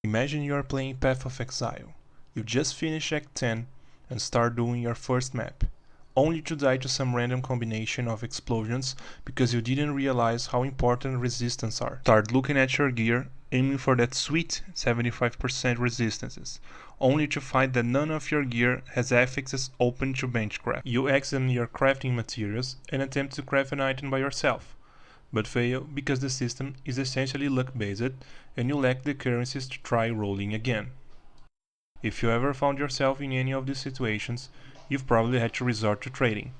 Imagine you are playing Path of Exile. You just finish Act 10 and start doing your first map, only to die to some random combination of explosions because you didn't realize how important resistance are. Start looking at your gear, aiming for that sweet 75% resistances, only to find that none of your gear has affixes open to benchcraft. You examine your crafting materials and attempt to craft an item by yourself, but fail because the system is essentially luck-based and you lack the currencies to try rolling again. If you ever found yourself in any of these situations, you've probably had to resort to trading.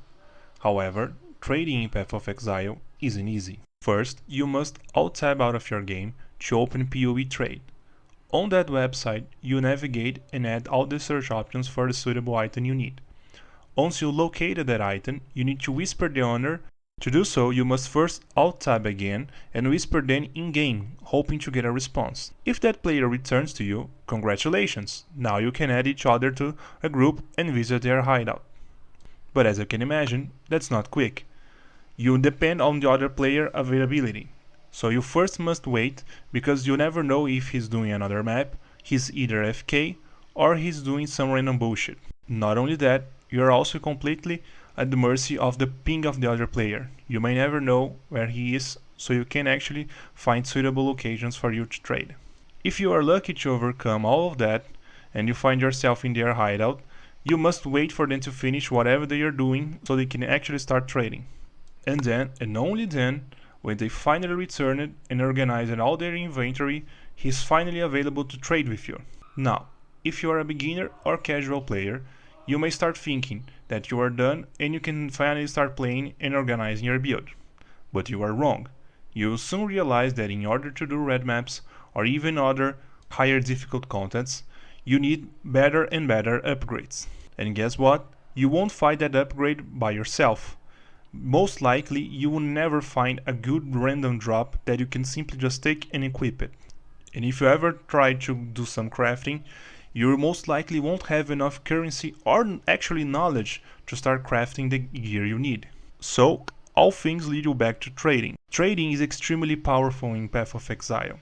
However, trading in Path of Exile isn't easy. First, you must alt-tab out of your game to open POE Trade. On that website, you navigate and add all the search options for the suitable item you need. Once you located that item, you need to whisper the owner. To do so, you must first alt-tab again and whisper then in-game, hoping to get a response. If that player returns to you, congratulations! Now you can add each other to a group and visit their hideout. But as you can imagine, that's not quick. You depend on the other player availability. So you first must wait, because you never know if he's doing another map, he's either FK, or he's doing some random bullshit. Not only that, you're also completely at the mercy of the ping of the other player. You may never know where he is, so you can actually find suitable locations for you to trade. If you are lucky to overcome all of that, and you find yourself in their hideout, you must wait for them to finish whatever they are doing so they can actually start trading. And then, and only then, when they finally return and organize all their inventory, he is finally available to trade with you. Now, if you are a beginner or casual player, you may start thinking that you are done and you can finally start playing and organizing your build. But you are wrong. You will soon realize that in order to do red maps or even other higher difficult contents, you need better and better upgrades. And guess what? You won't find that upgrade by yourself. Most likely you will never find a good random drop that you can simply just take and equip it. And if you ever try to do some crafting, you most likely won't have enough currency or actually knowledge to start crafting the gear you need. So, all things lead you back to trading. Trading is extremely powerful in Path of Exile.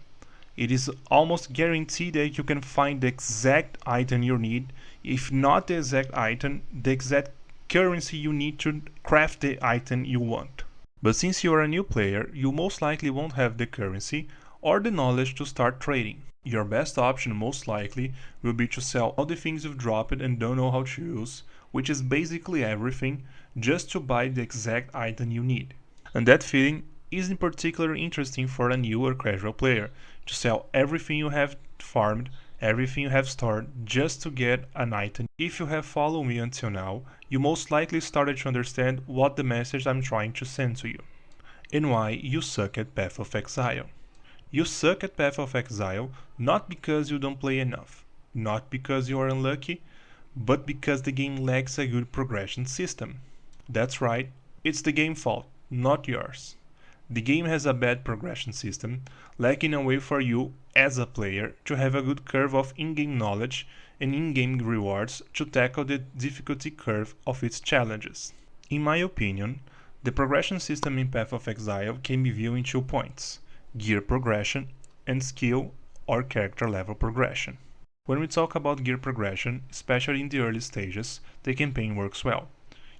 It is almost guaranteed that you can find the exact item you need, if not the exact item, the exact currency you need to craft the item you want. But since you are a new player, you most likely won't have the currency or the knowledge to start trading. Your best option most likely will be to sell all the things you've dropped and don't know how to use, which is basically everything, just to buy the exact item you need. And that feeling is in particular interesting for a new or casual player, to sell everything you have farmed, everything you have stored, just to get an item. If you have followed me until now, you most likely started to understand what the message I'm trying to send to you, and why you suck at Path of Exile. You suck at Path of Exile not because you don't play enough, not because you are unlucky, but because the game lacks a good progression system. That's right, it's the game's fault, not yours. The game has a bad progression system, lacking a way for you, as a player, to have a good curve of in-game knowledge and in-game rewards to tackle the difficulty curve of its challenges. In my opinion, the progression system in Path of Exile can be viewed in 2 points: gear progression and skill or character level progression. When we talk about gear progression, especially in the early stages, the campaign works well.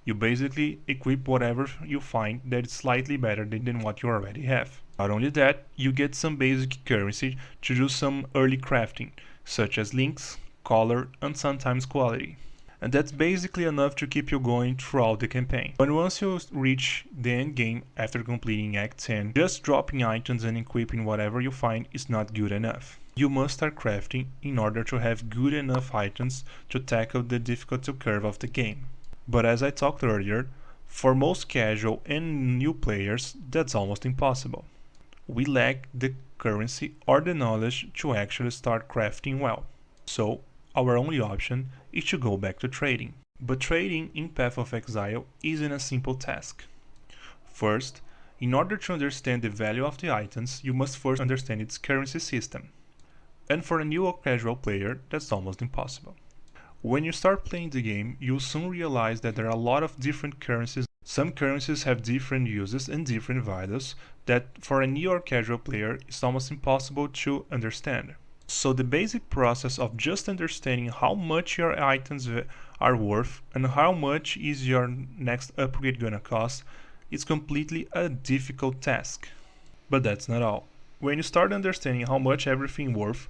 You basically equip whatever you find that is slightly better than what you already have. Not only that, you get some basic currency to do some early crafting, such as links, color, and sometimes quality. And that's basically enough to keep you going throughout the campaign. But once you reach the end game after completing Act 10, just dropping items and equipping whatever you find is not good enough. You must start crafting in order to have good enough items to tackle the difficulty curve of the game. But as I talked earlier, for most casual and new players, that's almost impossible. We lack the currency or the knowledge to actually start crafting well. So, our only option is to go back to trading. But trading in Path of Exile isn't a simple task. First, in order to understand the value of the items, you must first understand its currency system. And for a new or casual player, that's almost impossible. When you start playing the game, you'll soon realize that there are a lot of different currencies. Some currencies have different uses and different values that for a new or casual player it's almost impossible to understand. So the basic process of just understanding how much your items are worth and how much is your next upgrade gonna cost is completely a difficult task. But that's not all. When you start understanding how much everything worth,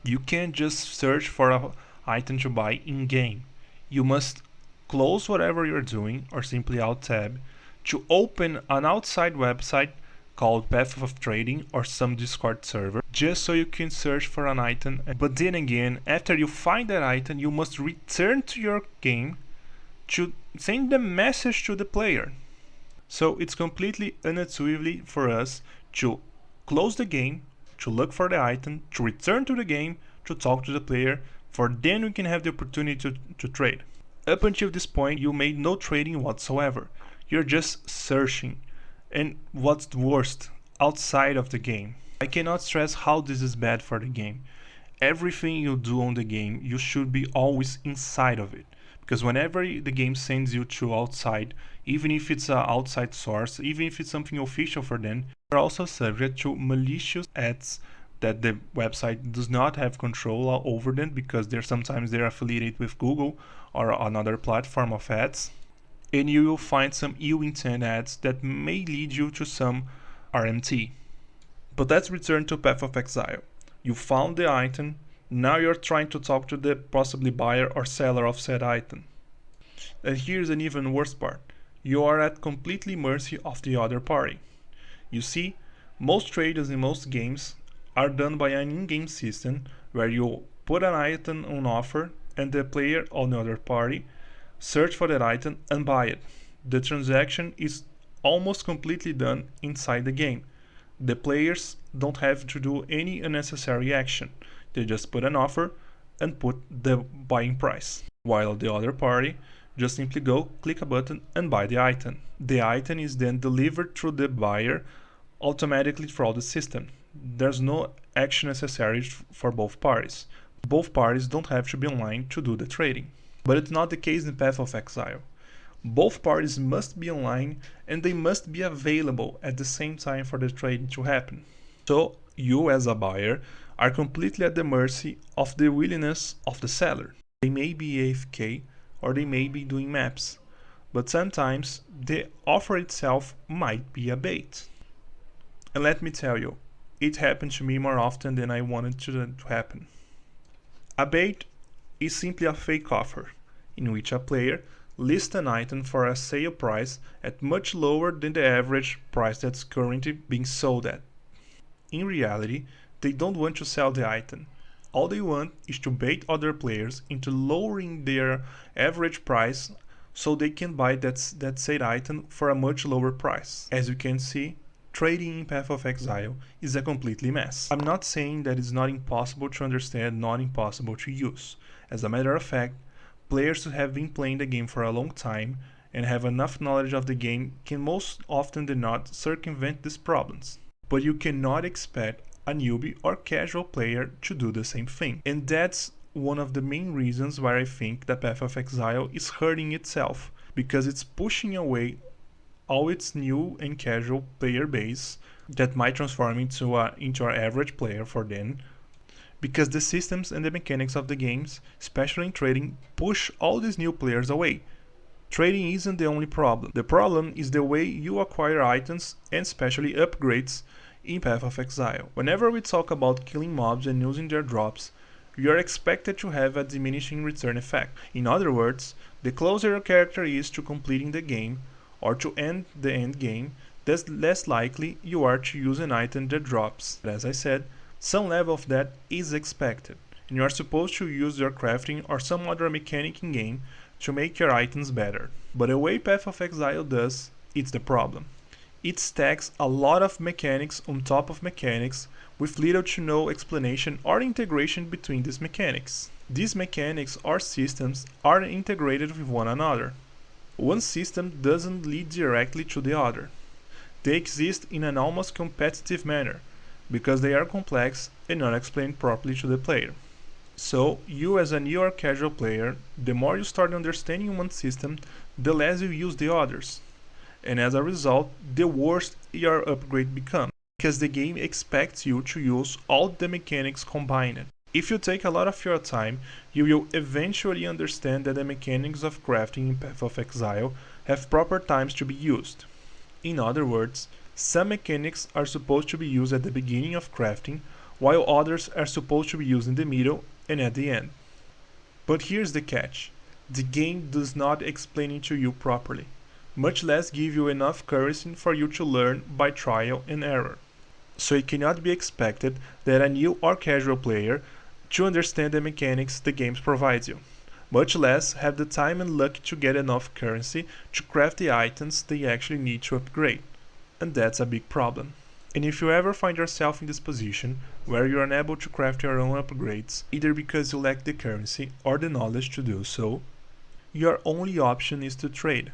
you can't just search for an item to buy in-game. You must close whatever you're doing or simply alt tab to open an outside website called Path of Trading or some Discord server just so you can search for an item. But then again, after you find that item, you must return to your game to send the message to the player. So it's completely unintuitively for us to close the game, to look for the item, to return to the game, to talk to the player, for then we can have the opportunity to trade. Up until this point, you made no trading whatsoever. You're just searching. And what's worst, outside of the game. I cannot stress how this is bad for the game. Everything you do on the game, you should be always inside of it. Because whenever the game sends you to outside, even if it's an outside source, even if it's something official for them, you're also subject to malicious ads that the website does not have control over them because sometimes they're affiliated with Google or another platform of ads. And you will find some ill-intent ads that may lead you to some RMT. But let's return to Path of Exile. You found the item, now you're trying to talk to the possibly buyer or seller of said item. And here's an even worse part. You are at completely mercy of the other party. You see, most trades in most games are done by an in-game system where you put an item on offer and the player on the other party search for that item and buy it. The transaction is almost completely done inside the game. The players don't have to do any unnecessary action. They just put an offer and put the buying price. While the other party just simply go, click a button and buy the item. The item is then delivered through the buyer automatically throughout the system. There's no action necessary for both parties. Both parties don't have to be online to do the trading. But it's not the case in Path of Exile. Both parties must be online and they must be available at the same time for the trading to happen. So you as a buyer are completely at the mercy of the willingness of the seller. They may be AFK or they may be doing maps, but sometimes the offer itself might be a bait. And let me tell you, it happened to me more often than I wanted to happen. A bait is simply a fake offer, in which a player lists an item for a sale price at much lower than the average price that's currently being sold at. In reality, they don't want to sell the item. All they want is to bait other players into lowering their average price so they can buy that said item for a much lower price. As you can see, trading in Path of Exile is a completely mess. I'm not saying that it's not impossible to understand, not impossible to use. As a matter of fact, players who have been playing the game for a long time and have enough knowledge of the game can most often than not circumvent these problems. But you cannot expect a newbie or casual player to do the same thing. And that's one of the main reasons why I think that Path of Exile is hurting itself, because it's pushing away all its new and casual player base that might transform into our average player for them, because the systems and the mechanics of the games, especially in trading, push all these new players away. Trading isn't the only problem. The problem is the way you acquire items and especially upgrades in Path of Exile. Whenever we talk about killing mobs and using their drops, you are expected to have a diminishing return effect. In other words, the closer your character is to completing the game or to end the end game, the less likely you are to use an item that drops. But as I said, some level of that is expected, and you are supposed to use your crafting or some other mechanic in game to make your items better. But the way Path of Exile does, it's the problem. It stacks a lot of mechanics on top of mechanics with little to no explanation or integration between these mechanics. These mechanics or systems are integrated with one another. One system doesn't lead directly to the other. They exist in an almost competitive manner, because they are complex and not explained properly to the player. So, you as a new or casual player, the more you start understanding one system, the less you use the others. And as a result, the worse your upgrade becomes. because the game expects you to use all the mechanics combined. If you take a lot of your time, you will eventually understand that the mechanics of crafting in Path of Exile have proper times to be used. In other words, some mechanics are supposed to be used at the beginning of crafting, while others are supposed to be used in the middle and at the end. But here's the catch: the game does not explain it to you properly, much less give you enough currency for you to learn by trial and error. So it cannot be expected that a new or casual player to understand the mechanics the game provides you, much less have the time and luck to get enough currency to craft the items they actually need to upgrade. And that's a big problem. And if you ever find yourself in this position, where you are unable to craft your own upgrades, either because you lack the currency or the knowledge to do so, your only option is to trade.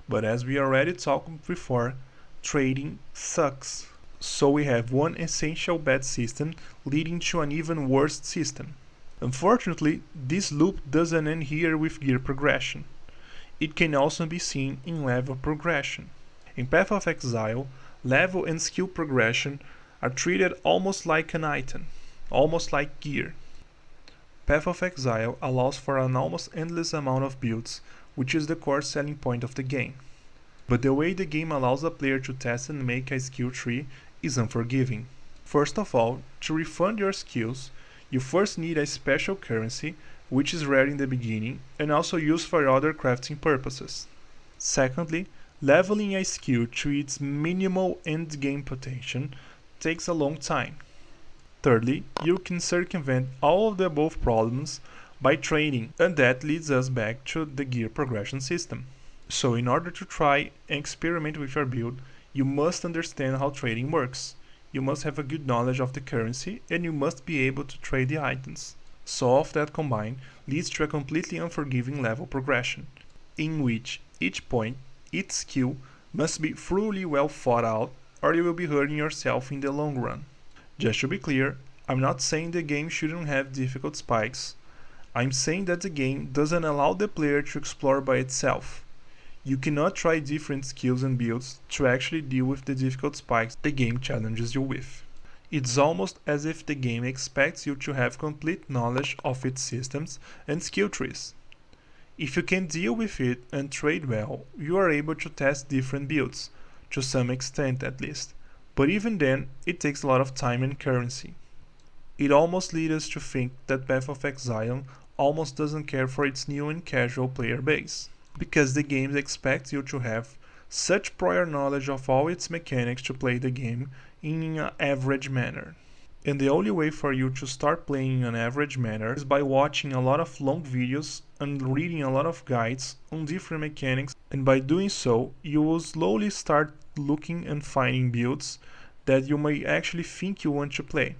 But as we already talked before, trading sucks. So we have one essential bad system leading to an even worse system. Unfortunately, this loop doesn't end here with gear progression. It can also be seen in level progression. In Path of Exile, level and skill progression are treated almost like an item, almost like gear. Path of Exile allows for an almost endless amount of builds, which is the core selling point of the game. But the way the game allows a player to test and make a skill tree is unforgiving. First of all, to refund your skills, you first need a special currency, which is rare in the beginning and also used for other crafting purposes. Secondly, leveling a skill to its minimal endgame potential takes a long time. Thirdly, you can circumvent all of the above problems by trading, and that leads us back to the gear progression system. So in order to try and experiment with your build, you must understand how trading works. You must have a good knowledge of the currency and you must be able to trade the items. So all of that combined leads to a completely unforgiving level progression, in which each point, each skill must be thoroughly well thought out or you will be hurting yourself in the long run. Just to be clear, I'm not saying the game shouldn't have difficult spikes. I'm saying that the game doesn't allow the player to explore by itself. You cannot try different skills and builds to actually deal with the difficult spikes the game challenges you with. It's almost as if the game expects you to have complete knowledge of its systems and skill trees. If you can deal with it and trade well, you are able to test different builds, to some extent at least, but even then it takes a lot of time and currency. It almost leads us to think that Path of Exile almost doesn't care for its new and casual player base, because the game expects you to have such prior knowledge of all its mechanics to play the game in an average manner. And the only way for you to start playing in an average manner is by watching a lot of long videos and reading a lot of guides on different mechanics, and by doing so you will slowly start looking and finding builds that you may actually think you want to play.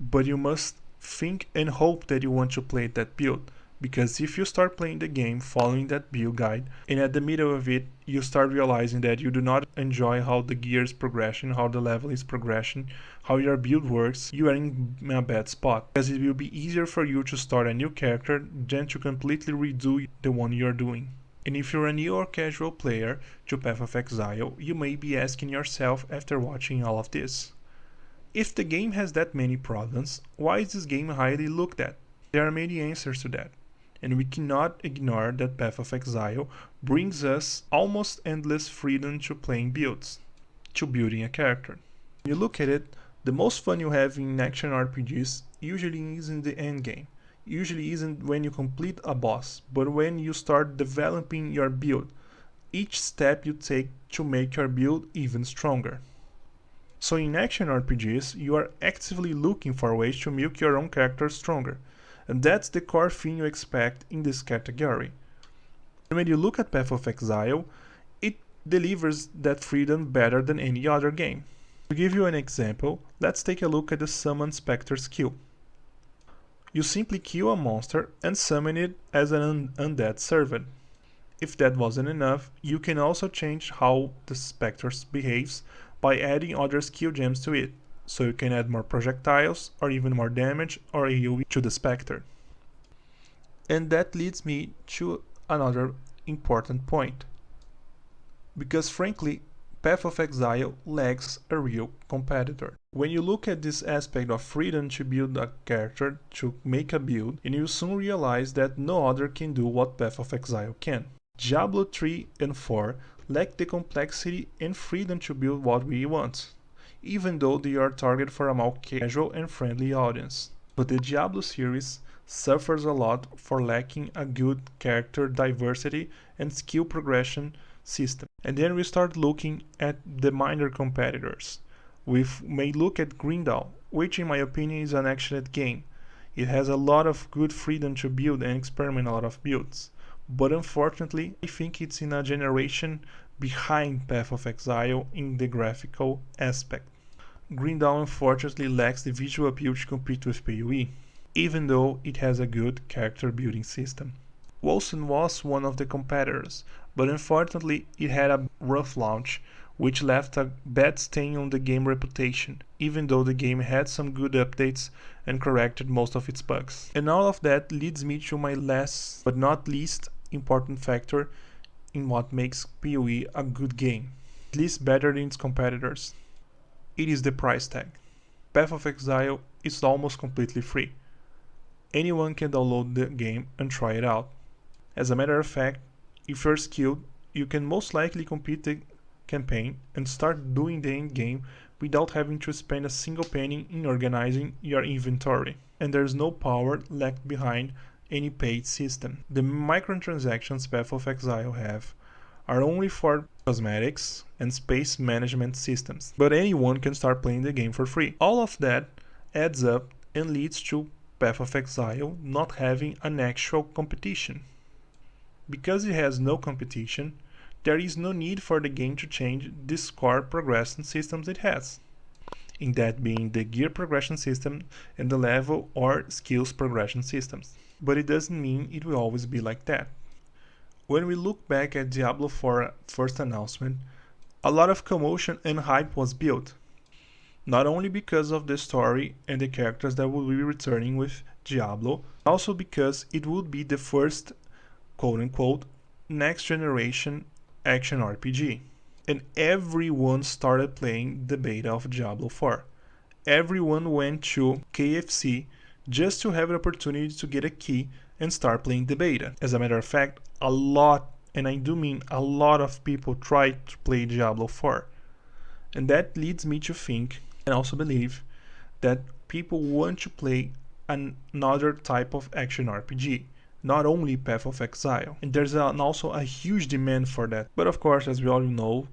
But you must think and hope that you want to play that build, because if you start playing the game following that build guide and at the middle of it you start realizing that you do not enjoy how the gear is progression, how the level is progression, how your build works, you are in a bad spot, because it will be easier for you to start a new character than to completely redo the one you are doing. And if you're a new or casual player to Path of Exile, you may be asking yourself after watching all of this: if the game has that many problems, why is this game highly looked at? There are many answers to that, and we cannot ignore that Path of Exile brings us almost endless freedom to playing builds, to building a character. When you look at it, the most fun you have in action RPGs usually isn't the endgame, usually isn't when you complete a boss, but when you start developing your build, each step you take to make your build even stronger. So in action RPGs, you are actively looking for ways to make your own character stronger, and that's the core thing you expect in this category. And when you look at Path of Exile, it delivers that freedom better than any other game. To give you an example, let's take a look at the Summon Spectre skill. You simply kill a monster and summon it as an undead servant. If that wasn't enough, you can also change how the Spectre behaves by adding other skill gems to it, so you can add more projectiles or even more damage or AoE to the Spectre. And that leads me to another important point. Because frankly, Path of Exile lacks a real competitor. When you look at this aspect of freedom to build a character, to make a build, and you soon realize that no other can do what Path of Exile can. Diablo 3 and 4 lack the complexity and freedom to build what we want, even though they are targeted for a more casual and friendly audience. But the Diablo series suffers a lot for lacking a good character diversity and skill progression system. And then we start looking at the minor competitors. We may look at Grindal, which in my opinion is an excellent game. It has a lot of good freedom to build and experiment a lot of builds. But unfortunately, I think it's in a generation behind Path of Exile in the graphical aspect. Grindal unfortunately lacks the visual appeal to compete with POE, even though it has a good character building system. Wolcen was one of the competitors, but unfortunately it had a rough launch, which left a bad stain on the game reputation, even though the game had some good updates and corrected most of its bugs. And all of that leads me to my last but not least important factor in what makes PoE a good game, at least better than its competitors. It is the price tag. Path of Exile is almost completely free. Anyone can download the game and try it out. As a matter of fact, if you're skilled, you can most likely complete the campaign and start doing the end game without having to spend a single penny in organizing your inventory. And there's no power left behind any paid system. The microtransactions Path of Exile have are only for cosmetics and space management systems, but anyone can start playing the game for free. All of that adds up and leads to Path of Exile not having an actual competition. Because it has no competition, there is no need for the game to change the core progression systems it has, in that being the gear progression system and the level or skills progression systems. But it doesn't mean it will always be like that. When we look back at Diablo 4 first announcement, a lot of commotion and hype was built, not only because of the story and the characters that will be returning with Diablo, also because it would be the first quote-unquote next generation action RPG. And everyone started playing the beta of Diablo 4. Everyone went to KFC just to have the opportunity to get a key and start playing the beta. As a matter of fact, a lot, and I do mean a lot of people tried to play Diablo 4. And that leads me to think, and also believe, that people want to play another type of action RPG, not only Path of Exile. And there's also a huge demand for that. But of course, as we all know,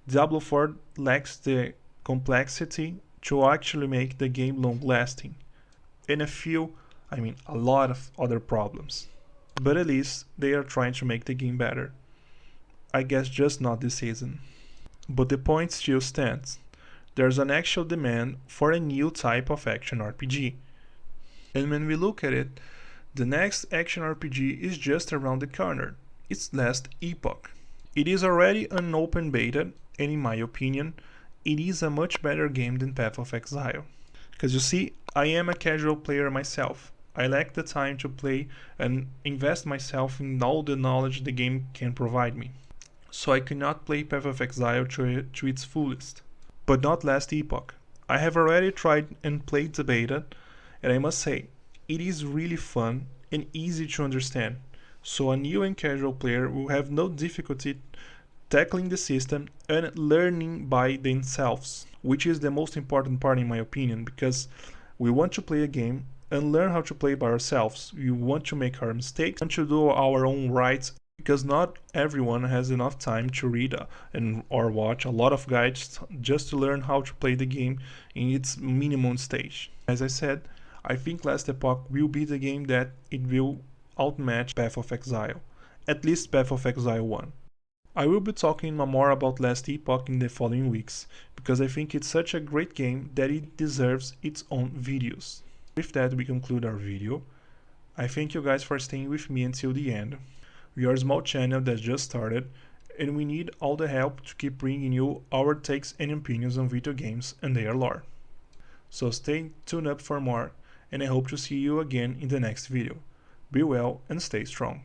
Diablo 4 lacks the complexity to actually make the game long-lasting, and a lot of other problems. But at least they are trying to make the game better. I guess just not this season. But the point still stands. There's an actual demand for a new type of action RPG. And when we look at it, the next action RPG is just around the corner. It's Last Epoch. It is already an open beta, and in my opinion, it is a much better game than Path of Exile. Because you see, I am a casual player myself. I lack the time to play and invest myself in all the knowledge the game can provide me. So I cannot play Path of Exile to its fullest. But not Last Epoch. I have already tried and played the beta, and I must say, it is really fun and easy to understand, so a new and casual player will have no difficulty tackling the system and learning by themselves, which is the most important part in my opinion, because we want to play a game and learn how to play by ourselves. We want to make our mistakes and to do our own rights, because not everyone has enough time to read or watch a lot of guides just to learn how to play the game in its minimum stage. As I said, I think Last Epoch will be the game that it will outmatch Path of Exile, at least Path of Exile 1. I will be talking more about Last Epoch in the following weeks, because I think it's such a great game that it deserves its own videos. With that, we conclude our video. I thank you guys for staying with me until the end. We are a small channel that just started, and we need all the help to keep bringing you our takes and opinions on video games and their lore. So stay tuned up for more, and I hope to see you again in the next video. Be well and stay strong.